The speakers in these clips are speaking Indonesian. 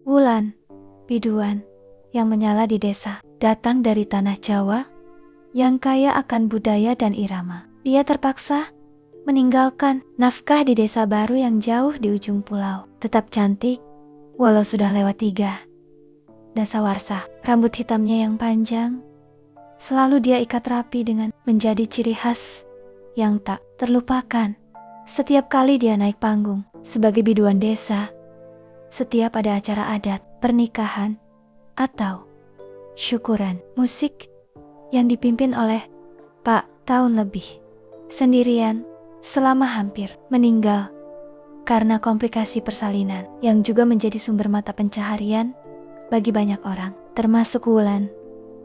Wulan, biduan yang menyala di desa, datang dari tanah Jawa yang kaya akan budaya dan irama. Dia terpaksa meninggalkan nafkah di desa baru yang jauh di ujung pulau. Tetap cantik, walau sudah lewat 3 dasawarsa. Rambut hitamnya yang panjang selalu dia ikat rapi dengan menjadi ciri khas yang tak terlupakan. Setiap kali dia naik panggung sebagai biduan desa, setiap ada acara adat, pernikahan, atau syukuran, musik yang dipimpin oleh Pak tahun lebih sendirian selama hampir meninggal karena komplikasi persalinan yang juga menjadi sumber mata pencaharian bagi banyak orang, termasuk Wulan.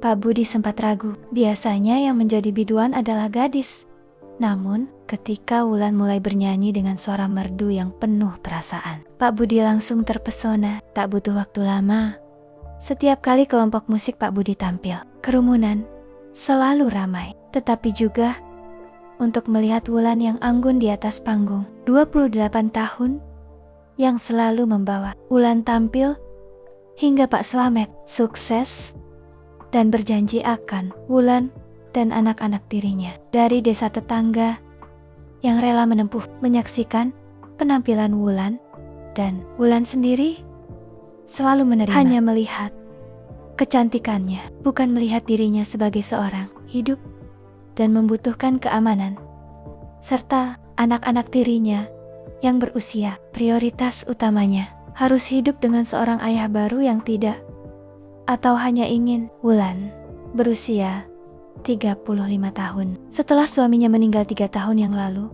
Pak Budi sempat ragu, biasanya yang menjadi biduan adalah gadis. Namun, ketika Wulan mulai bernyanyi dengan suara merdu yang penuh perasaan, Pak Budi langsung terpesona. Tak butuh waktu lama, setiap kali kelompok musik Pak Budi tampil, kerumunan selalu ramai. Tetapi juga untuk melihat Wulan yang anggun di atas panggung, 28 tahun, yang selalu membawa Wulan tampil hingga Pak Slamet sukses dan berjanji akan Wulan dan anak-anak tirinya dari desa tetangga yang rela menempuh menyaksikan penampilan Wulan, dan Wulan sendiri selalu menerima, hanya melihat kecantikannya, bukan melihat dirinya sebagai seorang hidup dan membutuhkan keamanan serta anak-anak tirinya yang berusia. Prioritas utamanya harus hidup dengan seorang ayah baru yang tidak, atau hanya ingin. Wulan berusia 35 tahun setelah suaminya meninggal 3 tahun yang lalu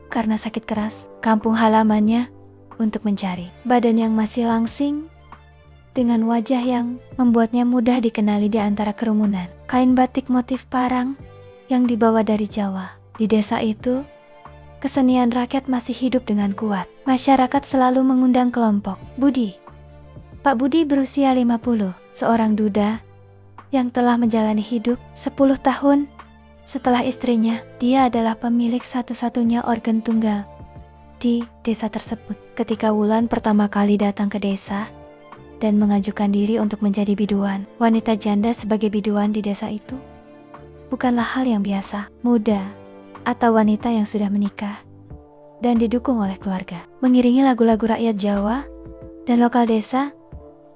karena sakit keras. Kampung halamannya untuk mencari badan yang masih langsing dengan wajah yang membuatnya mudah dikenali di antara kerumunan. Kain batik motif parang yang dibawa dari Jawa. Di desa itu, kesenian rakyat masih hidup dengan kuat. Masyarakat selalu mengundang kelompok Budi. Pak Budi berusia 50, seorang duda yang telah menjalani hidup 10 tahun setelah istrinya. Dia adalah pemilik satu-satunya organ tunggal di desa tersebut. Ketika Wulan pertama kali datang ke desa dan mengajukan diri untuk menjadi biduan, wanita janda sebagai biduan di desa itu bukanlah hal yang biasa. Muda atau wanita yang sudah menikah dan didukung oleh keluarga, mengiringi lagu-lagu rakyat Jawa dan lokal desa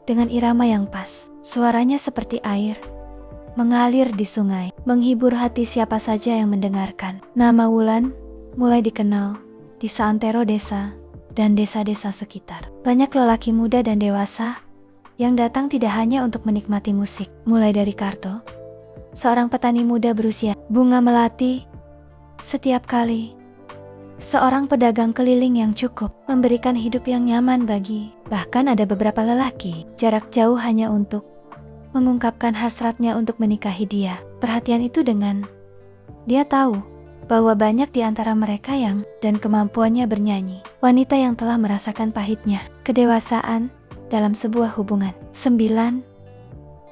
dengan irama yang pas. Suaranya seperti air mengalir di sungai, menghibur hati siapa saja yang mendengarkan. Nama Wulan mulai dikenal di seantero desa dan desa-desa sekitar. Banyak lelaki muda dan dewasa yang datang tidak hanya untuk menikmati musik, mulai dari Karto, seorang petani muda berusia bunga melati. Setiap kali seorang pedagang keliling yang cukup memberikan hidup yang nyaman bagi, bahkan ada beberapa lelaki jarak jauh hanya untuk mengungkapkan hasratnya untuk menikahi dia. Perhatian itu dengan dia tahu bahwa banyak di antara mereka yang dan kemampuannya bernyanyi, wanita yang telah merasakan pahitnya kedewasaan dalam sebuah hubungan. 9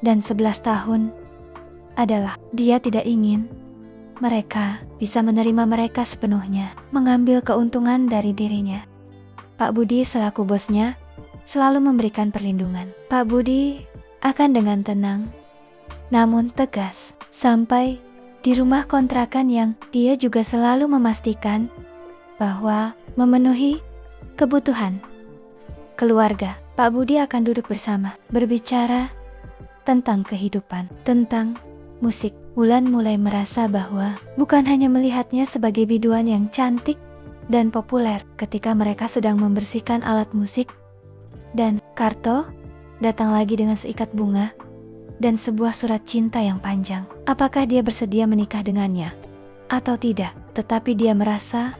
dan 11 tahun adalah dia tidak ingin mereka bisa menerima mereka sepenuhnya, mengambil keuntungan dari dirinya. Pak Budi selaku bosnya selalu memberikan perlindungan. Pak Budi akan dengan tenang namun tegas sampai di rumah kontrakan yang dia juga selalu memastikan bahwa memenuhi kebutuhan keluarga. Pak Budi akan duduk bersama, berbicara tentang kehidupan, tentang musik. Wulan mulai merasa bahwa bukan hanya melihatnya sebagai biduan yang cantik dan populer. Ketika mereka sedang membersihkan alat musik dan Karto datang lagi dengan seikat bunga dan sebuah surat cinta yang panjang. Apakah dia bersedia menikah dengannya atau tidak? Tetapi dia merasa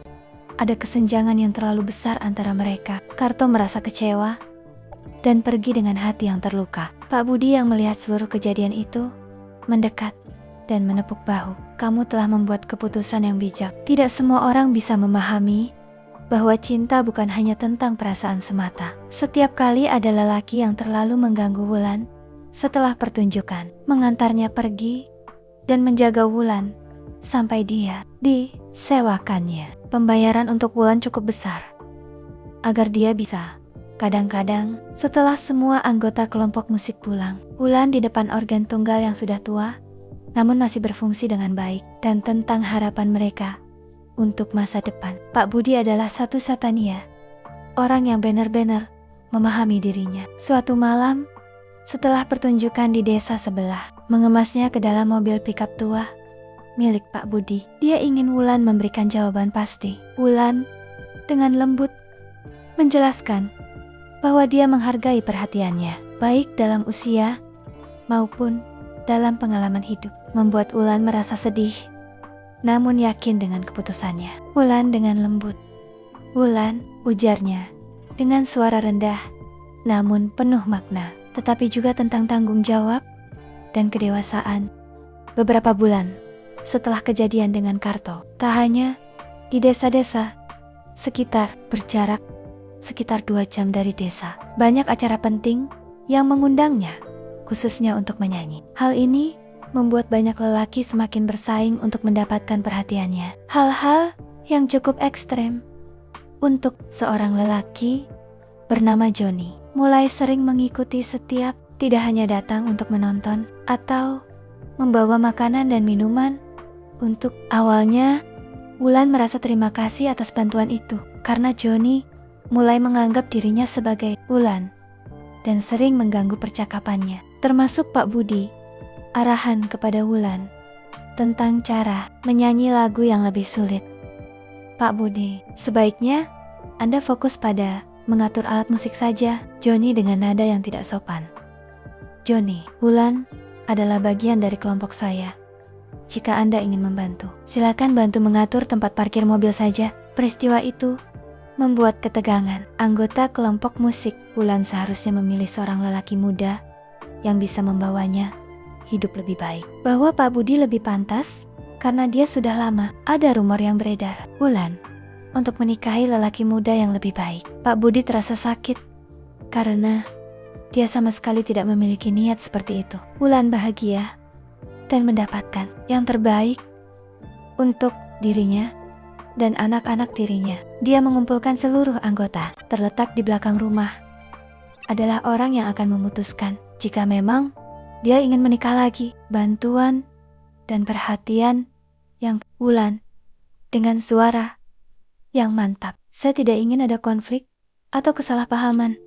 ada kesenjangan yang terlalu besar antara mereka. Karto merasa kecewa dan pergi dengan hati yang terluka. Pak Budi yang melihat seluruh kejadian itu mendekat dan menepuk bahu. Kamu telah membuat keputusan yang bijak. Tidak semua orang bisa memahami bahwa cinta bukan hanya tentang perasaan semata. Setiap kali ada lelaki yang terlalu mengganggu Wulan setelah pertunjukan, mengantarnya pergi dan menjaga Wulan sampai dia disewakannya. Pembayaran untuk Wulan cukup besar agar dia bisa Kadang-kadang, setelah semua anggota kelompok musik pulang, Wulan di depan organ tunggal yang sudah tua, namun masih berfungsi dengan baik, dan tentang harapan mereka untuk masa depan. Pak Budi adalah satu-satunya orang yang benar-benar memahami dirinya. Suatu malam, setelah pertunjukan di desa sebelah, mengemasnya ke dalam mobil pickup tua milik Pak Budi, dia ingin Wulan memberikan jawaban pasti. Wulan dengan lembut menjelaskan bahwa dia menghargai perhatiannya, baik dalam usia maupun dalam pengalaman hidup. Membuat Wulan merasa sedih, namun yakin dengan keputusannya. Wulan dengan lembut. "Wulan," ujarnya dengan suara rendah, namun penuh makna, tetapi juga tentang tanggung jawab dan kedewasaan. Beberapa bulan setelah kejadian dengan Karto, tak hanya di desa-desa sekitar berjarak sekitar 2 jam dari desa, banyak acara penting yang mengundangnya, khususnya untuk menyanyi. Hal ini membuat banyak lelaki semakin bersaing untuk mendapatkan perhatiannya. Hal-hal yang cukup ekstrem untuk seorang lelaki bernama Johnny. Mulai sering mengikuti setiap, tidak hanya datang untuk menonton atau membawa makanan dan minuman. Untuk awalnya, Wulan merasa terima kasih atas bantuan itu, karena Johnny mulai menganggap dirinya sebagai Wulan dan sering mengganggu percakapannya, termasuk Pak Budi. Arahan kepada Wulan tentang cara menyanyi lagu yang lebih sulit. "Pak Budi, sebaiknya Anda fokus pada mengatur alat musik saja." Johnny dengan nada yang tidak sopan. "Johnny, Wulan adalah bagian dari kelompok saya. Jika Anda ingin membantu, silakan bantu mengatur tempat parkir mobil saja." Peristiwa itu membuat ketegangan anggota kelompok musik. Wulan seharusnya memilih seorang lelaki muda yang bisa membawanya hidup lebih baik. Bahwa Pak Budi lebih pantas karena dia sudah lama ada rumor yang beredar Wulan untuk menikahi lelaki muda yang lebih baik. Pak Budi terasa sakit karena dia sama sekali tidak memiliki niat seperti itu. Wulan bahagia dan mendapatkan yang terbaik untuk dirinya dan anak-anak tirinya. Dia mengumpulkan seluruh anggota, terletak di belakang rumah. Adalah orang yang akan memutuskan jika memang dia ingin menikah lagi. Bantuan dan perhatian yang Wulan dengan suara yang mantap. "Saya tidak ingin ada konflik atau kesalahpahaman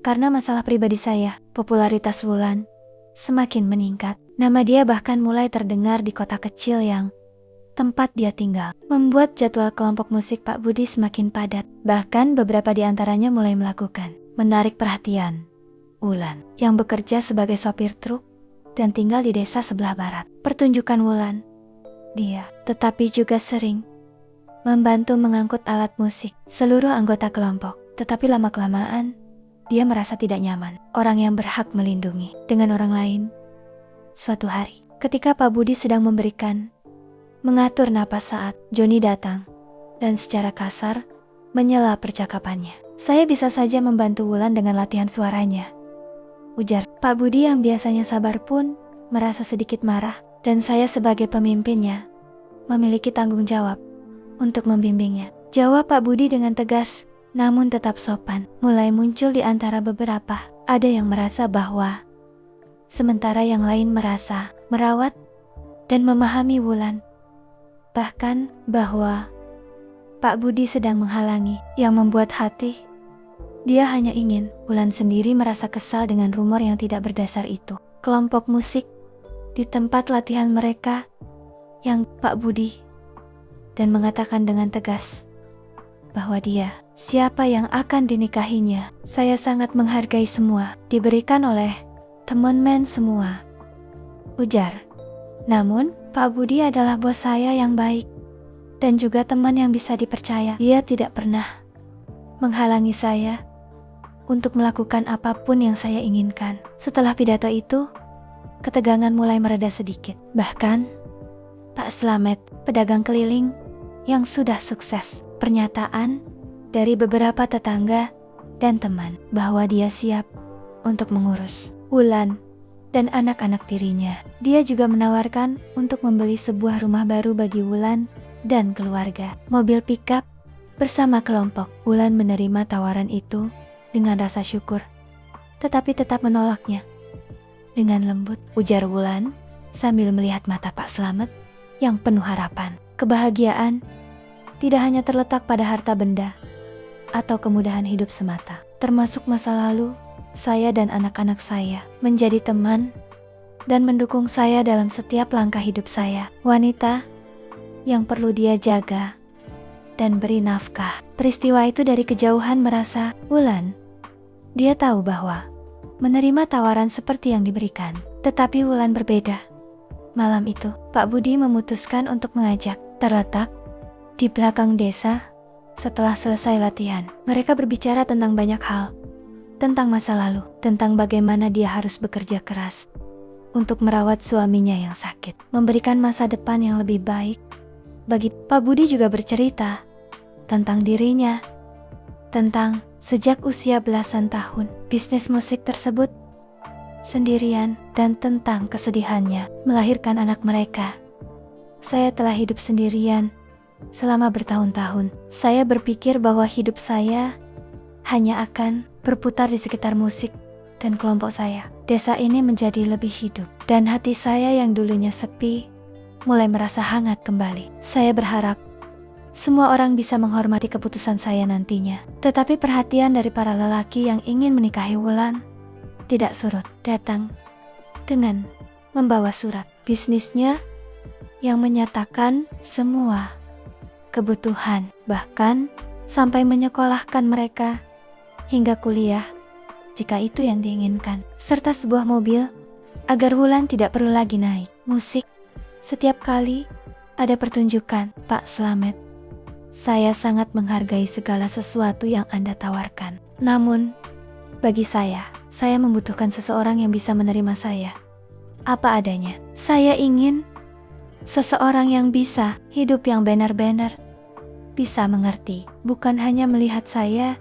karena masalah pribadi saya." Popularitas Wulan semakin meningkat. Nama dia bahkan mulai terdengar di kota kecil yang tempat dia tinggal, membuat jadwal kelompok musik Pak Budi semakin padat. Bahkan beberapa di antaranya mulai melakukan menarik perhatian Wulan yang bekerja sebagai sopir truk dan tinggal di desa sebelah barat. Pertunjukan Wulan, dia tetapi juga sering membantu mengangkut alat musik seluruh anggota kelompok. Tetapi lama-kelamaan dia merasa tidak nyaman, orang yang berhak melindungi dengan orang lain. Suatu hari, ketika Pak Budi sedang mengatur napas saat Johnny datang dan secara kasar menyela percakapannya. "Saya bisa saja membantu Wulan dengan latihan suaranya," ujar Pak Budi yang biasanya sabar pun merasa sedikit marah. "Dan saya sebagai pemimpinnya memiliki tanggung jawab untuk membimbingnya," jawab Pak Budi dengan tegas namun tetap sopan. Mulai muncul di antara beberapa, ada yang merasa bahwa sementara yang lain merasa merawat dan memahami Wulan. Bahkan bahwa Pak Budi sedang menghalangi, yang membuat hati dia hanya ingin. Wulan sendiri merasa kesal dengan rumor yang tidak berdasar itu. Kelompok musik di tempat latihan mereka yang Pak Budi dan mengatakan dengan tegas bahwa dia siapa yang akan dinikahinya. "Saya sangat menghargai semua diberikan oleh teman-teman semua," ujar. "Namun Pak Budi adalah bos saya yang baik dan juga teman yang bisa dipercaya. Dia tidak pernah menghalangi saya untuk melakukan apapun yang saya inginkan." Setelah pidato itu, ketegangan mulai mereda sedikit. Bahkan Pak Slamet, pedagang keliling yang sudah sukses, pernyataan dari beberapa tetangga dan teman bahwa dia siap untuk mengurus Wulan dan anak-anak tirinya. Dia juga menawarkan untuk membeli sebuah rumah baru bagi Wulan dan keluarga, mobil pickup bersama kelompok. Wulan menerima tawaran itu dengan rasa syukur, tetapi tetap menolaknya. Dengan lembut, ujar Wulan sambil melihat mata Pak Slamet yang penuh harapan. Kebahagiaan tidak hanya terletak pada harta benda atau kemudahan hidup semata. Termasuk masa lalu, saya dan anak-anak saya menjadi teman dan mendukung saya dalam setiap langkah hidup saya. Wanita yang perlu dia jaga dan beri nafkah. Peristiwa itu dari kejauhan merasa Wulan. Dia tahu bahwa menerima tawaran seperti yang diberikan, tetapi Wulan berbeda. Malam itu, Pak Budi memutuskan untuk mengajak. Terletak di belakang desa. Setelah selesai latihan, mereka berbicara tentang banyak hal. Tentang masa lalu, tentang bagaimana dia harus bekerja keras untuk merawat suaminya yang sakit, memberikan masa depan yang lebih baik. Bagi Pak Budi juga bercerita tentang dirinya, tentang sejak usia belasan tahun bisnis musik tersebut sendirian, dan tentang kesedihannya melahirkan anak mereka. Saya telah hidup sendirian selama bertahun-tahun. Saya berpikir bahwa hidup saya hanya akan berputar di sekitar musik dan kelompok saya. Desa ini menjadi lebih hidup, dan hati saya yang dulunya sepi mulai merasa hangat kembali. Saya berharap semua orang bisa menghormati keputusan saya nantinya. Tetapi perhatian dari para lelaki yang ingin menikahi Wulan tidak surut datang dengan membawa surat bisnisnya yang menyatakan semua kebutuhan, bahkan sampai menyekolahkan mereka hingga kuliah jika itu yang diinginkan, serta sebuah mobil agar Wulan tidak perlu lagi naik musik setiap kali ada pertunjukan. Pak Slamet, saya sangat menghargai segala sesuatu yang Anda tawarkan. Namun, bagi saya membutuhkan seseorang yang bisa menerima saya apa adanya. Saya ingin seseorang yang bisa hidup, yang benar-benar bisa mengerti, bukan hanya melihat saya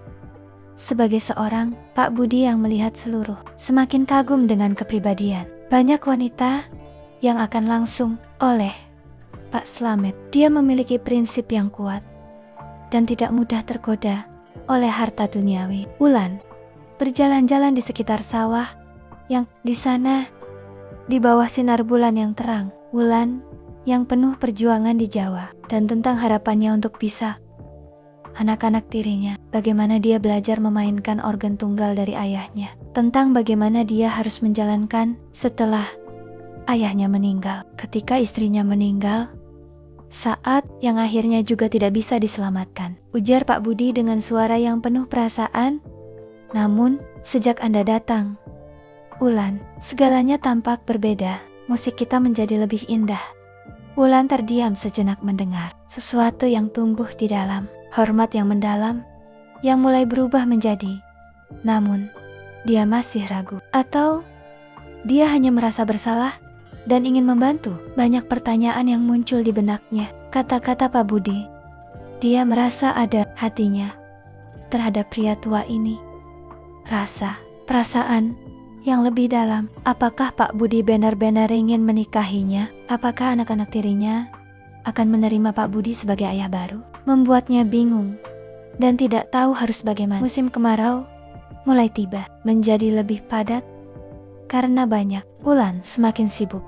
sebagai seorang Pak Budi yang melihat seluruh. Semakin kagum dengan kepribadian banyak wanita yang akan langsung oleh Pak Slamet. Dia memiliki prinsip yang kuat dan tidak mudah tergoda oleh harta duniawi. Wulan berjalan-jalan di sekitar sawah yang di sana di bawah sinar bulan yang terang. Wulan yang penuh perjuangan di Jawa, dan tentang harapannya untuk bisa anak-anak tirinya, bagaimana dia belajar memainkan organ tunggal dari ayahnya, tentang bagaimana dia harus menjalankan setelah ayahnya meninggal, ketika istrinya meninggal, saat yang akhirnya juga tidak bisa diselamatkan. Ujar Pak Budi dengan suara yang penuh perasaan. Namun, sejak Anda datang, Wulan, segalanya tampak berbeda. Musik kita menjadi lebih indah. Wulan terdiam sejenak mendengar sesuatu yang tumbuh di dalam, hormat yang mendalam, yang mulai berubah menjadi. Namun, dia masih ragu. Atau, dia hanya merasa bersalah dan ingin membantu. Banyak pertanyaan yang muncul di benaknya. Kata-kata Pak Budi. Dia merasa ada hatinya terhadap pria tua ini. Rasa, perasaan yang lebih dalam. Apakah Pak Budi benar-benar ingin menikahinya? Apakah anak-anak tirinya akan menerima Pak Budi sebagai ayah baru? Membuatnya bingung dan tidak tahu harus bagaimana. Musim kemarau mulai tiba, menjadi lebih padat karena banyak. Wulan semakin sibuk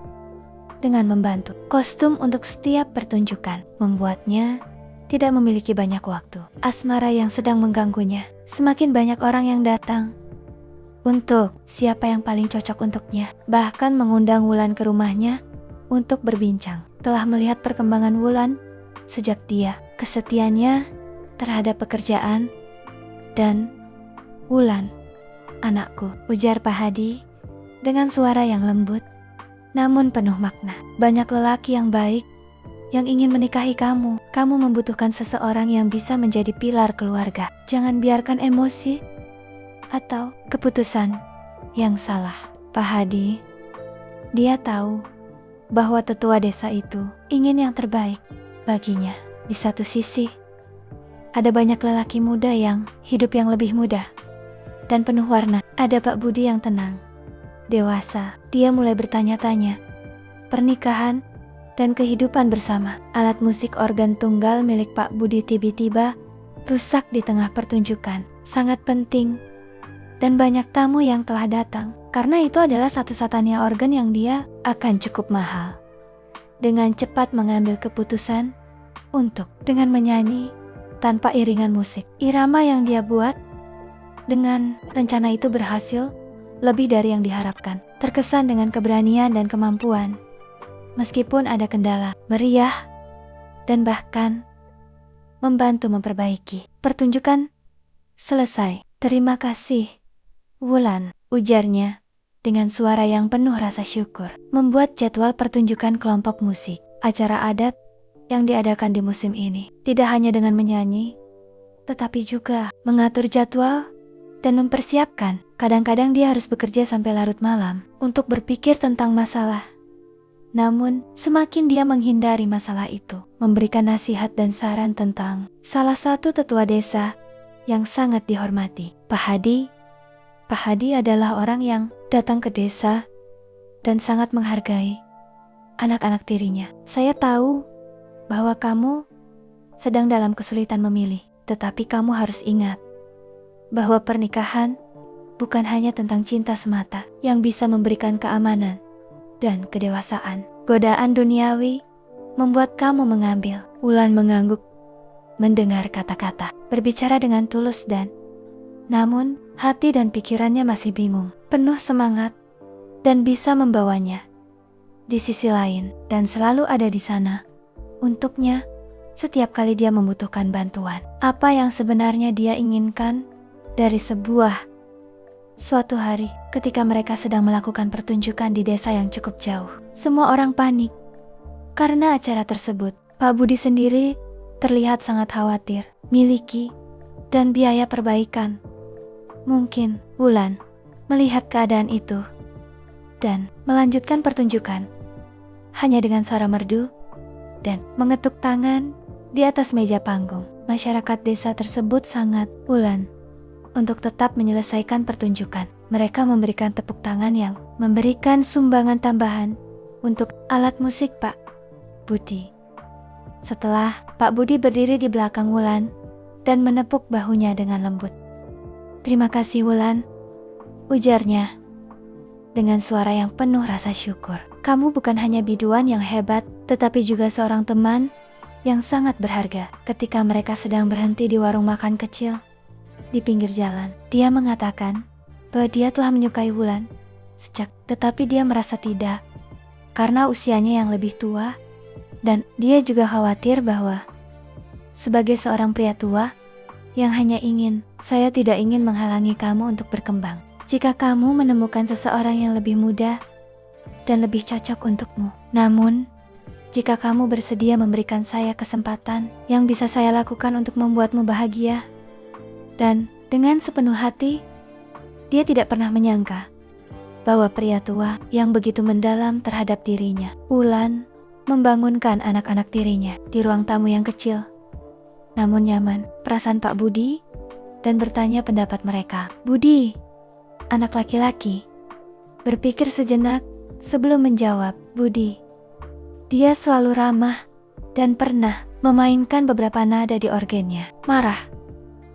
dengan membantu kostum untuk setiap pertunjukan, membuatnya tidak memiliki banyak waktu. Asmara yang sedang mengganggunya. Semakin banyak orang yang datang untuk siapa yang paling cocok untuknya, bahkan mengundang Wulan ke rumahnya untuk berbincang. Telah melihat perkembangan Wulan sejak dia kesetiaannya terhadap pekerjaan dan Wulan, anakku, ujar Pak Hadi dengan suara yang lembut namun penuh makna. Banyak lelaki yang baik yang ingin menikahi kamu. Kamu membutuhkan seseorang yang bisa menjadi pilar keluarga. Jangan biarkan emosi atau keputusan yang salah. Pak Hadi, dia tahu bahwa tetua desa itu ingin yang terbaik baginya. Di satu sisi, ada banyak lelaki muda yang hidup yang lebih mudah dan penuh warna. Ada Pak Budi yang tenang, dewasa. Dia mulai bertanya-tanya pernikahan dan kehidupan bersama. Alat musik organ tunggal milik Pak Budi tiba-tiba rusak di tengah pertunjukan. Sangat penting dan banyak tamu yang telah datang. Karena itu adalah satu-satunya organ yang dia akan cukup mahal. Dengan cepat mengambil keputusan untuk dengan menyanyi tanpa iringan musik. Irama yang dia buat dengan rencana itu berhasil lebih dari yang diharapkan. Terkesan dengan keberanian dan kemampuan. Meskipun ada kendala, meriah, dan bahkan membantu memperbaiki. Pertunjukan selesai. Terima kasih, Wulan, ujarnya dengan suara yang penuh rasa syukur. Membuat jadwal pertunjukan kelompok musik, acara adat yang diadakan di musim ini. Tidak hanya dengan menyanyi, tetapi juga mengatur jadwal dan mempersiapkan. Kadang-kadang dia harus bekerja sampai larut malam untuk berpikir tentang masalah. Namun, semakin dia menghindari masalah itu, memberikan nasihat dan saran tentang salah satu tetua desa yang sangat dihormati, Pak Hadi. Pak Hadi adalah orang yang datang ke desa dan sangat menghargai anak-anak tirinya. Saya tahu bahwa kamu sedang dalam kesulitan memilih, tetapi kamu harus ingat bahwa pernikahan bukan hanya tentang cinta semata yang bisa memberikan keamanan dan kedewasaan. Godaan duniawi membuat kamu mengambil. Wulan mengangguk mendengar kata-kata, berbicara dengan tulus namun hati dan pikirannya masih bingung, penuh semangat dan bisa membawanya di sisi lain dan selalu ada di sana untuknya setiap kali dia membutuhkan bantuan. Apa yang sebenarnya dia inginkan dari suatu hari ketika mereka sedang melakukan pertunjukan di desa yang cukup jauh. Semua orang panik karena acara tersebut. Pak Budi sendiri terlihat sangat khawatir, miliki dan biaya perbaikan. Mungkin Wulan melihat keadaan itu dan melanjutkan pertunjukan hanya dengan suara merdu dan mengetuk tangan di atas meja panggung. Masyarakat desa tersebut sangat Wulan untuk tetap menyelesaikan pertunjukan. Mereka memberikan tepuk tangan yang memberikan sumbangan tambahan untuk alat musik Pak Budi. Setelah Pak Budi berdiri di belakang Wulan dan menepuk bahunya dengan lembut. Terima kasih Wulan, ujarnya dengan suara yang penuh rasa syukur. Kamu bukan hanya biduan yang hebat, tetapi juga seorang teman yang sangat berharga. Ketika mereka sedang berhenti di warung makan kecil di pinggir jalan, dia mengatakan bahwa dia telah menyukai Wulan tetapi dia merasa tidak karena usianya yang lebih tua, dan dia juga khawatir bahwa sebagai seorang pria tua yang hanya saya tidak ingin menghalangi kamu untuk berkembang. Jika kamu menemukan seseorang yang lebih muda dan lebih cocok untukmu, namun jika kamu bersedia memberikan saya kesempatan yang bisa saya lakukan untuk membuatmu bahagia. Dan dengan sepenuh hati, dia tidak pernah menyangka bahwa pria tua yang begitu mendalam terhadap dirinya. Wulan membangunkan anak-anak tirinya di ruang tamu yang kecil, namun nyaman, perasaan Pak Budi, dan bertanya pendapat mereka. Budi, anak laki-laki, berpikir sejenak sebelum menjawab. Budi, dia selalu ramah dan pernah memainkan beberapa nada di orgennya. Marah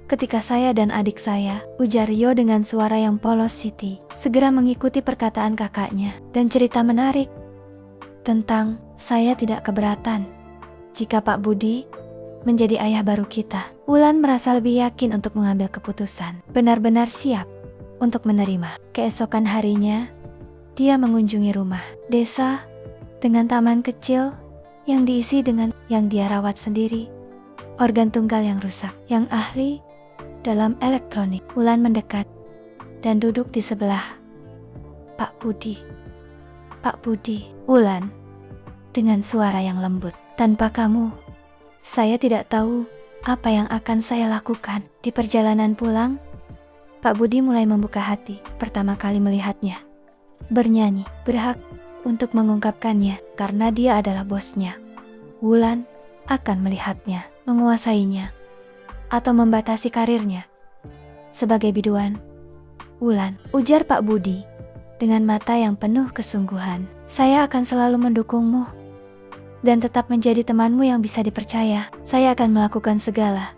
ketika saya dan adik saya, ujar Rio dengan suara yang polos. Siti segera mengikuti perkataan kakaknya dan cerita menarik tentang saya tidak keberatan jika Pak Budi menjadi ayah baru kita. Wulan merasa lebih yakin untuk mengambil keputusan, benar-benar siap untuk menerima. Keesokan harinya, dia mengunjungi rumah desa dengan taman kecil yang diisi dengan yang dia rawat sendiri, organ tunggal yang rusak, yang ahli dalam elektronik. Wulan mendekat dan duduk di sebelah Pak Budi. Pak Budi, Wulan dengan suara yang lembut. Tanpa kamu, saya tidak tahu apa yang akan saya lakukan. Di perjalanan pulang, Pak Budi mulai membuka hati. Pertama kali melihatnya bernyanyi, berhak untuk mengungkapkannya karena dia adalah bosnya. Wulan akan melihatnya, menguasainya, atau membatasi karirnya sebagai biduan. Wulan, ujar Pak Budi dengan mata yang penuh kesungguhan. Saya akan selalu mendukungmu dan tetap menjadi temanmu yang bisa dipercaya. Saya akan melakukan segala,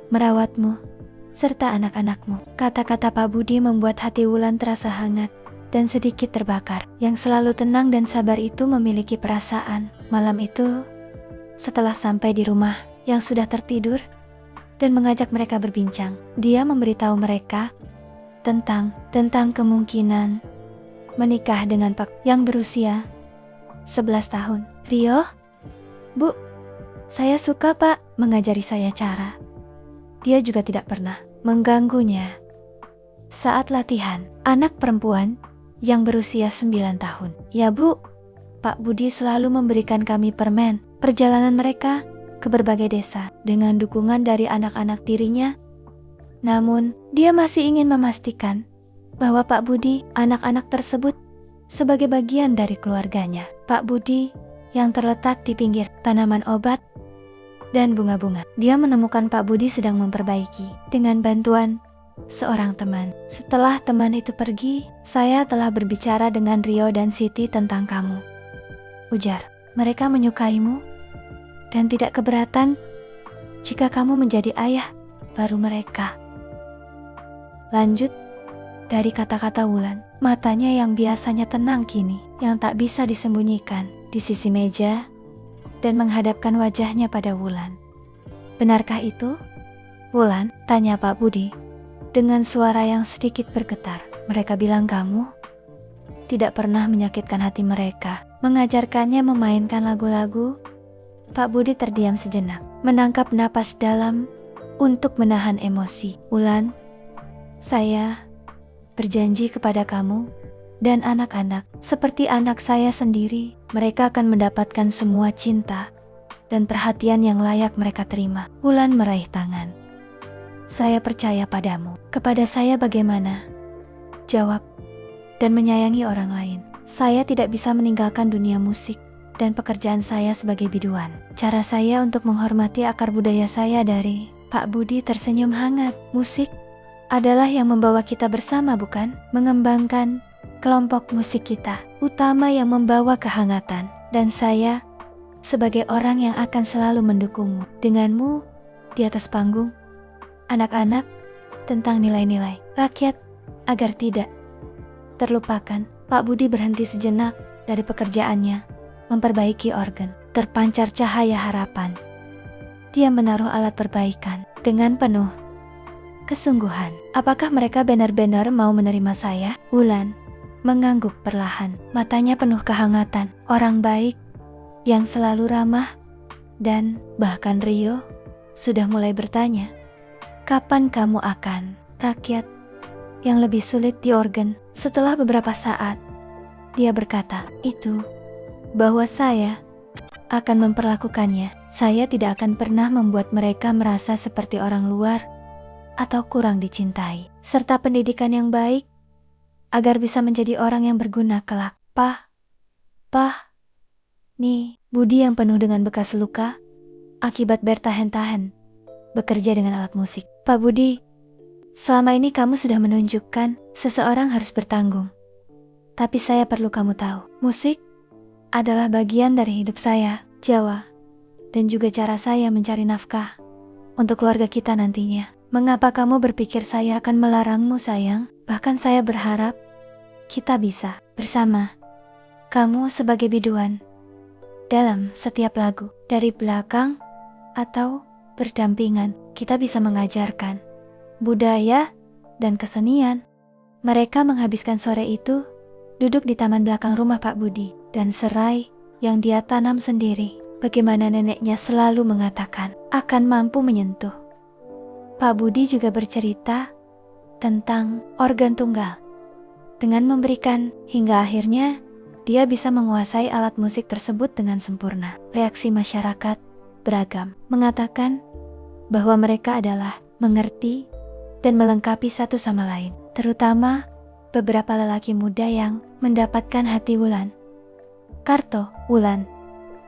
merawatmu serta anak-anakmu. Kata-kata Pak Budi membuat hati Wulan terasa hangat dan sedikit terbakar. Yang selalu tenang dan sabar itu memiliki perasaan. Malam itu, setelah sampai di rumah yang sudah tertidur dan mengajak mereka berbincang, dia memberitahu mereka tentang kemungkinan menikah dengan Pak yang berusia 11 tahun. Rio, Bu, saya suka Pak mengajari saya cara. Dia juga tidak pernah mengganggunya. Saat latihan, anak perempuan yang berusia 9 tahun. Ya Bu, Pak Budi selalu memberikan kami permen. Perjalanan mereka ke berbagai desa dengan dukungan dari anak-anak tirinya. Namun, dia masih ingin memastikan bahwa Pak Budi, anak-anak tersebut sebagai bagian dari keluarganya. Pak Budi yang terletak di pinggir tanaman obat dan bunga-bunga. Dia menemukan Pak Budi sedang memperbaiki dengan bantuan seorang teman. Setelah teman itu pergi, saya telah berbicara dengan Rio dan Siti tentang kamu. Ujar, mereka menyukaimu dan tidak keberatan jika kamu menjadi ayah baru mereka. Lanjut dari kata-kata Wulan, matanya yang biasanya tenang kini, yang tak bisa disembunyikan, di sisi meja dan menghadapkan wajahnya pada Wulan. Benarkah itu? Wulan, tanya Pak Budi dengan suara yang sedikit bergetar. Mereka bilang kamu tidak pernah menyakitkan hati mereka, mengajarkannya memainkan lagu-lagu. Pak Budi terdiam sejenak, menangkap napas dalam untuk menahan emosi. Wulan, saya berjanji kepada kamu dan anak-anak, seperti anak saya sendiri, mereka akan mendapatkan semua cinta dan perhatian yang layak mereka terima. Wulan meraih tangan. Saya percaya padamu. Kepada saya bagaimana? Jawab. Dan menyayangi orang lain. Saya tidak bisa meninggalkan dunia musik dan pekerjaan saya sebagai biduan. Cara saya untuk menghormati akar budaya saya dari Pak Budi tersenyum hangat. Musik adalah yang membawa kita bersama, bukan? Mengembangkan kelompok musik kita, utama yang membawa kehangatan. Dan saya, sebagai orang yang akan selalu mendukungmu, denganmu di atas panggung, anak-anak, tentang nilai-nilai rakyat, agar tidak terlupakan. Pak Budi berhenti sejenak dari pekerjaannya, memperbaiki organ. Terpancar cahaya harapan. Dia menaruh alat perbaikan dengan penuh kesungguhan. Apakah mereka benar-benar mau menerima saya? Wulan mengangguk perlahan, matanya penuh kehangatan. Orang baik yang selalu ramah, dan bahkan Rio sudah mulai bertanya, kapan kamu akan rakyat yang lebih sulit di organ? Setelah beberapa saat, dia berkata, itu bahwa saya akan memperlakukannya. Saya tidak akan pernah membuat mereka merasa seperti orang luar atau kurang dicintai, serta pendidikan yang baik agar bisa menjadi orang yang berguna kelak. Nih, Budi yang penuh dengan bekas luka akibat bertahan-tahan bekerja dengan alat musik. Pak Budi, selama ini kamu sudah menunjukkan seseorang harus bertanggung. Tapi saya perlu kamu tahu, musik adalah bagian dari hidup saya, Jawa, dan juga cara saya mencari nafkah untuk keluarga kita nantinya. Mengapa kamu berpikir saya akan melarangmu, sayang? Bahkan saya berharap kita bisa bersama, kamu sebagai biduan, dalam setiap lagu, dari belakang atau berdampingan, kita bisa mengajarkan budaya dan kesenian. Mereka menghabiskan sore itu duduk di taman belakang rumah Pak Budi, dan serai yang dia tanam sendiri, bagaimana neneknya selalu mengatakan akan mampu menyentuh. Pak Budi juga bercerita tentang organ tunggal, dengan memberikan hingga akhirnya dia bisa menguasai alat musik tersebut dengan sempurna. Reaksi masyarakat beragam, mengatakan bahwa mereka adalah mengerti dan melengkapi satu sama lain, terutama beberapa lelaki muda yang mendapatkan hati Wulan. Karto, Wulan,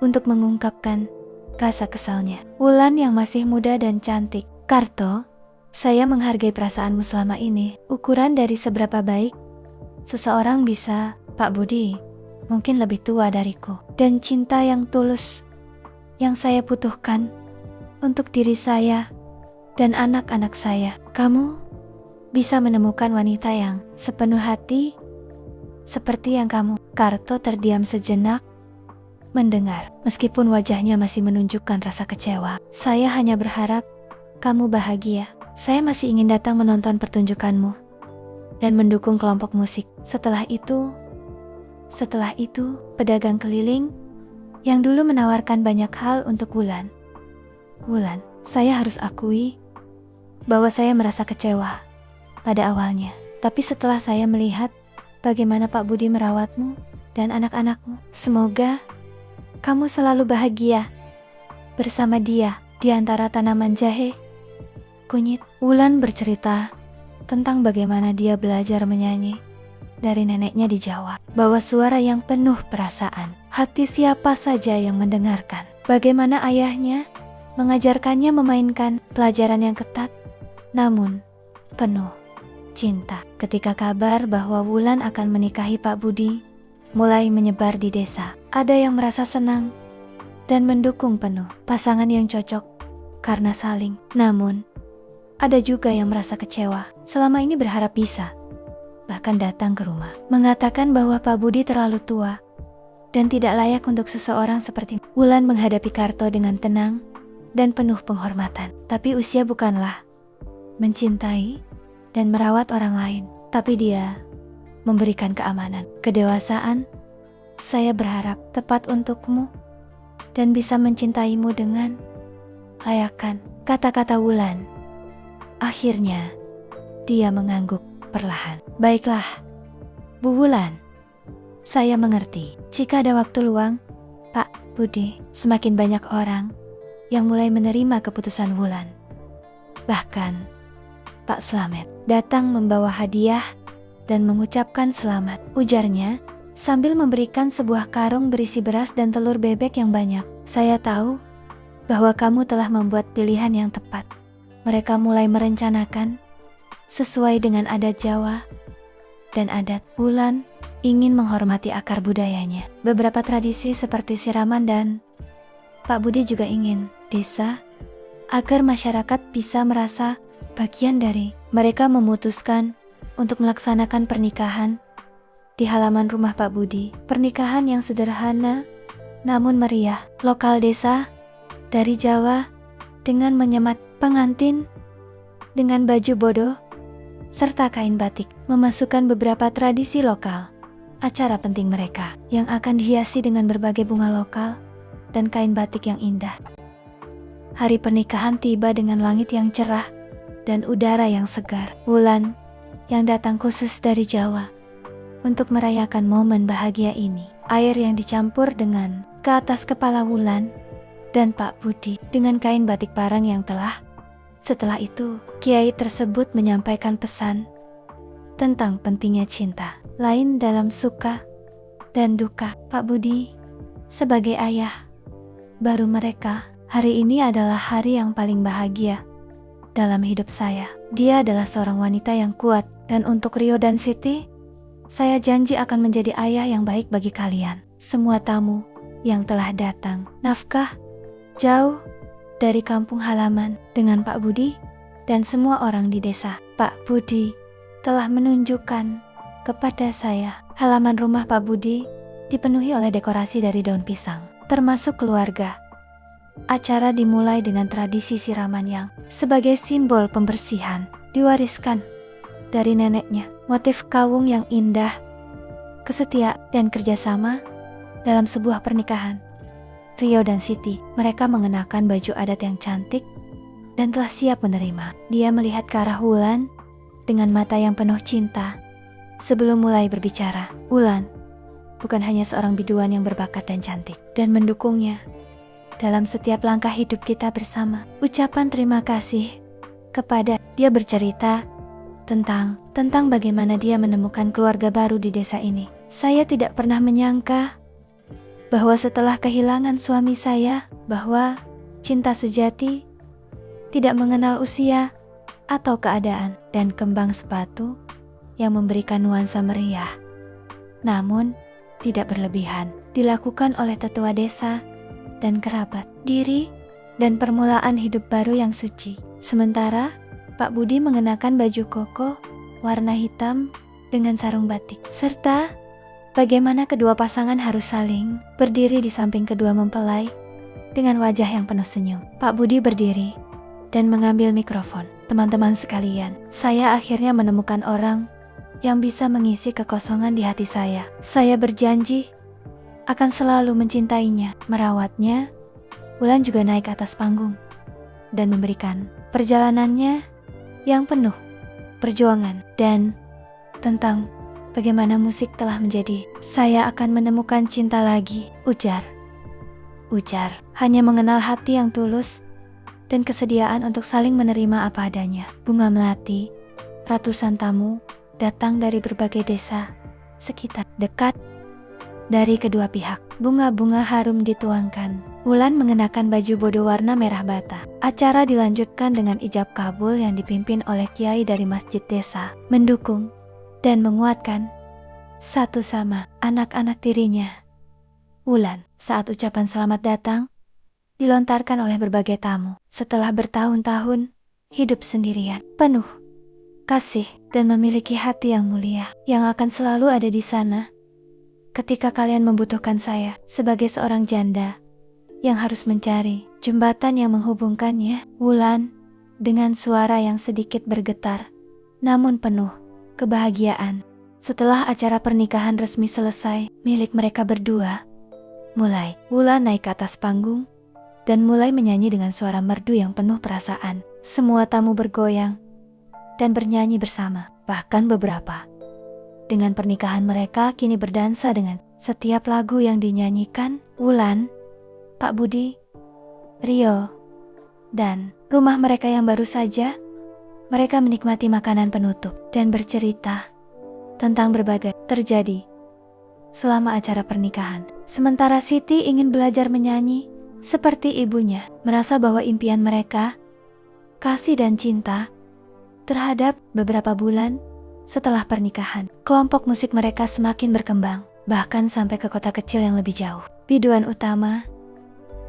untuk mengungkapkan rasa kesalnya. Wulan yang masih muda dan cantik. Karto, saya menghargai perasaanmu selama ini. Ukuran dari seberapa baik seseorang bisa, Pak Budi, mungkin lebih tua dariku. Dan cinta yang tulus yang saya butuhkan untuk diri saya dan anak-anak saya. Kamu bisa menemukan wanita yang sepenuh hati seperti yang kamu. Karto terdiam sejenak mendengar. Meskipun wajahnya masih menunjukkan rasa kecewa. Saya hanya berharap kamu bahagia. Saya masih ingin datang menonton pertunjukanmu dan mendukung kelompok musik. Setelah itu, pedagang keliling yang dulu menawarkan banyak hal untuk Wulan. Saya harus akui bahwa saya merasa kecewa pada awalnya. Tapi setelah saya melihat bagaimana Pak Budi merawatmu dan anak-anakmu, semoga kamu selalu bahagia bersama dia di antara tanaman jahe, kunyit. Wulan bercerita tentang bagaimana dia belajar menyanyi dari neneknya di Jawa, bahwa suara yang penuh perasaan, hati siapa saja yang mendengarkan. Bagaimana ayahnya mengajarkannya memainkan pelajaran yang ketat, namun penuh cinta. Ketika kabar bahwa Wulan akan menikahi Pak Budi mulai menyebar di desa, ada yang merasa senang dan mendukung penuh pasangan yang cocok karena saling. Namun, ada juga yang merasa kecewa, selama ini berharap bisa bahkan datang ke rumah, mengatakan bahwa Pak Budi terlalu tua dan tidak layak untuk seseorang seperti. Wulan menghadapi Karto dengan tenang dan penuh penghormatan. Tapi usia bukanlah mencintai dan merawat orang lain, tapi dia memberikan keamanan, kedewasaan. Saya berharap tepat untukmu dan bisa mencintaimu dengan layakkan. Kata-kata Wulan. Akhirnya, dia mengangguk perlahan. Baiklah, Bu Wulan. Saya mengerti. Jika ada waktu luang, Pak Budi, semakin banyak orang yang mulai menerima keputusan Wulan. Bahkan, Pak Slamet datang membawa hadiah dan mengucapkan selamat, ujarnya sambil memberikan sebuah karung berisi beras dan telur bebek yang banyak. Saya tahu bahwa kamu telah membuat pilihan yang tepat. Mereka mulai merencanakan sesuai dengan adat Jawa dan adat. Wulan ingin menghormati akar budayanya. Beberapa tradisi seperti siraman dan Pak Budi juga ingin desa agar masyarakat bisa merasa bagian dari. Mereka memutuskan untuk melaksanakan pernikahan di halaman rumah Pak Budi. Pernikahan yang sederhana namun meriah. Lokal desa dari Jawa dengan menyemat pengantin dengan baju bodoh serta kain batik, memasukkan beberapa tradisi lokal. Acara penting mereka yang akan dihiasi dengan berbagai bunga lokal dan kain batik yang indah. Hari pernikahan tiba dengan langit yang cerah dan udara yang segar. Wulan yang datang khusus dari Jawa untuk merayakan momen bahagia ini. Air yang dicampur dengan ke atas kepala Wulan dan Pak Budi dengan kain batik parang yang telah. Setelah itu, kiai tersebut menyampaikan pesan tentang pentingnya cinta, lain dalam suka dan duka. Pak Budi, sebagai ayah baru mereka, hari ini adalah hari yang paling bahagia dalam hidup saya. Dia adalah seorang wanita yang kuat, dan untuk Rio dan Siti, saya janji akan menjadi ayah yang baik bagi kalian. Semua tamu yang telah datang, nafkah jauh dari kampung halaman dengan Pak Budi dan semua orang di desa. Pak Budi telah menunjukkan kepada saya halaman rumah Pak Budi dipenuhi oleh dekorasi dari daun pisang, termasuk keluarga. Acara dimulai dengan tradisi siraman yang sebagai simbol pembersihan diwariskan dari neneknya. Motif kawung yang indah, kesetiaan dan kerjasama dalam sebuah pernikahan. Rio dan Siti, mereka mengenakan baju adat yang cantik dan telah siap menerima. Dia melihat ke arah Wulan dengan mata yang penuh cinta. Sebelum mulai berbicara, Wulan bukan hanya seorang biduan yang berbakat dan cantik, dan mendukungnya dalam setiap langkah hidup kita bersama. Ucapan terima kasih kepada dia bercerita tentang bagaimana dia menemukan keluarga baru di desa ini. Saya tidak pernah menyangka bahwa setelah kehilangan suami saya, bahwa cinta sejati tidak mengenal usia atau keadaan, dan kembang sepatu yang memberikan nuansa meriah, namun tidak berlebihan, dilakukan oleh tetua desa dan kerabat. Diri dan permulaan hidup baru yang suci. Sementara Pak Budi mengenakan baju koko warna hitam dengan sarung batik, serta bagaimana kedua pasangan harus saling berdiri di samping kedua mempelai dengan wajah yang penuh senyum. Pak Budi berdiri dan mengambil mikrofon. Teman-teman sekalian, saya akhirnya menemukan orang yang bisa mengisi kekosongan di hati saya. Saya berjanji akan selalu mencintainya, merawatnya. Wulan juga naik ke atas panggung dan memberikan perjalanannya yang penuh perjuangan dan tentang bagaimana musik telah menjadi. Saya akan menemukan cinta lagi, ujar. Hanya mengenal hati yang tulus dan kesediaan untuk saling menerima apa adanya. Bunga melati, ratusan tamu datang dari berbagai desa sekitar dekat dari kedua pihak. Bunga-bunga harum dituangkan. Wulan mengenakan baju bodo warna merah bata. Acara dilanjutkan dengan ijab kabul yang dipimpin oleh kiai dari masjid desa, mendukung dan menguatkan satu sama anak-anak tirinya. Wulan, saat ucapan selamat datang dilontarkan oleh berbagai tamu. Setelah bertahun-tahun hidup sendirian, penuh kasih dan memiliki hati yang mulia yang akan selalu ada di sana ketika kalian membutuhkan saya sebagai seorang janda yang harus mencari jembatan yang menghubungkannya. Wulan dengan suara yang sedikit bergetar namun penuh kebahagiaan. Setelah acara pernikahan resmi selesai milik mereka berdua, mulai Wulan naik ke atas panggung dan mulai menyanyi dengan suara merdu yang penuh perasaan. Semua tamu bergoyang dan bernyanyi bersama. Bahkan beberapa dengan pernikahan mereka kini berdansa dengan setiap lagu yang dinyanyikan. Wulan, Pak Budi, Rio, dan rumah mereka yang baru saja, mereka menikmati makanan penutup dan bercerita tentang berbagai terjadi selama acara pernikahan. Sementara Siti ingin belajar menyanyi seperti ibunya, merasa bahwa impian mereka, kasih dan cinta terhadap beberapa bulan setelah pernikahan. Kelompok musik mereka semakin berkembang, bahkan sampai ke kota kecil yang lebih jauh. Biduan utama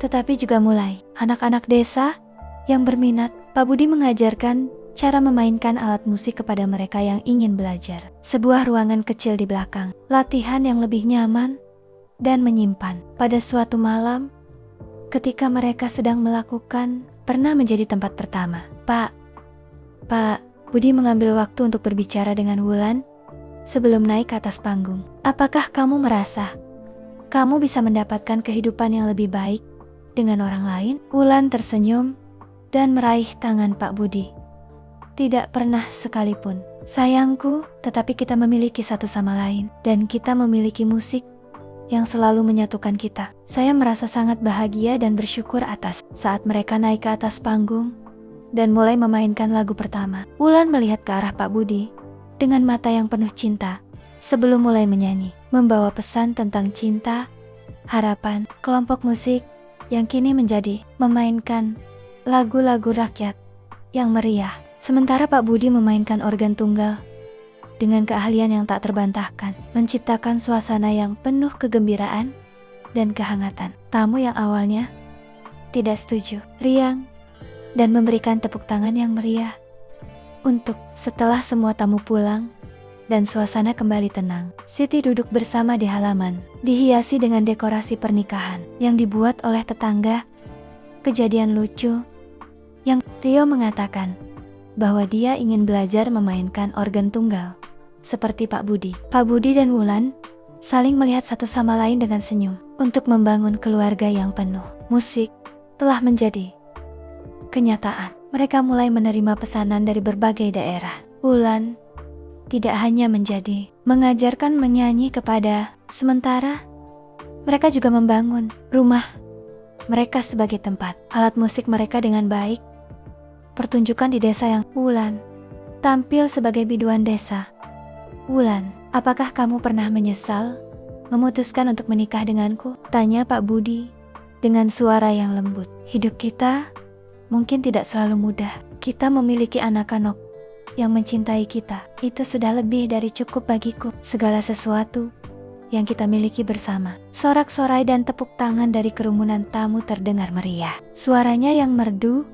tetapi juga mulai anak-anak desa yang berminat. Pak Budi mengajarkan cara memainkan alat musik kepada mereka yang ingin belajar. Sebuah ruangan kecil di belakang, latihan yang lebih nyaman dan menyimpan. Pada suatu malam, ketika mereka sedang melakukan, pernah menjadi tempat pertama. Pak Budi mengambil waktu untuk berbicara dengan Wulan sebelum naik ke atas panggung. Apakah kamu merasa kamu bisa mendapatkan kehidupan yang lebih baik dengan orang lain? Wulan tersenyum dan meraih tangan Pak Budi. Tidak pernah sekalipun. Sayangku, tetapi kita memiliki satu sama lain dan kita memiliki musik yang selalu menyatukan kita. Saya merasa sangat bahagia dan bersyukur atas saat mereka naik ke atas panggung dan mulai memainkan lagu pertama. Wulan melihat ke arah Pak Budi dengan mata yang penuh cinta sebelum mulai menyanyi, membawa pesan tentang cinta, harapan. Kelompok musik yang kini menjadi memainkan lagu-lagu rakyat yang meriah. Sementara Pak Budi memainkan organ tunggal dengan keahlian yang tak terbantahkan, menciptakan suasana yang penuh kegembiraan dan kehangatan. Tamu yang awalnya tidak setuju, riang, dan memberikan tepuk tangan yang meriah. Setelah semua tamu pulang dan suasana kembali tenang, Siti duduk bersama di halaman, dihiasi dengan dekorasi pernikahan yang dibuat oleh tetangga. Kejadian lucu yang Rio mengatakan bahwa dia ingin belajar memainkan organ tunggal seperti Pak Budi. Pak Budi dan Wulan saling melihat satu sama lain dengan senyum. Untuk membangun keluarga yang penuh musik telah menjadi kenyataan. Mereka mulai menerima pesanan dari berbagai daerah. Wulan tidak hanya mengajarkan menyanyi kepada, sementara mereka juga membangun rumah mereka sebagai tempat alat musik mereka dengan baik. Pertunjukan di desa yang Wulan tampil sebagai biduan desa. Wulan, apakah kamu pernah menyesal memutuskan untuk menikah denganku? Tanya Pak Budi dengan suara yang lembut. Hidup kita mungkin tidak selalu mudah. Kita memiliki anak-anak yang mencintai kita. Itu sudah lebih dari cukup bagiku. Segala sesuatu yang kita miliki bersama. Sorak-sorai dan tepuk tangan dari kerumunan tamu terdengar meriah. Suaranya yang merdu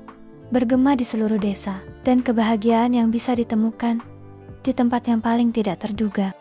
bergema di seluruh desa, dan kebahagiaan yang bisa ditemukan di tempat yang paling tidak terduga.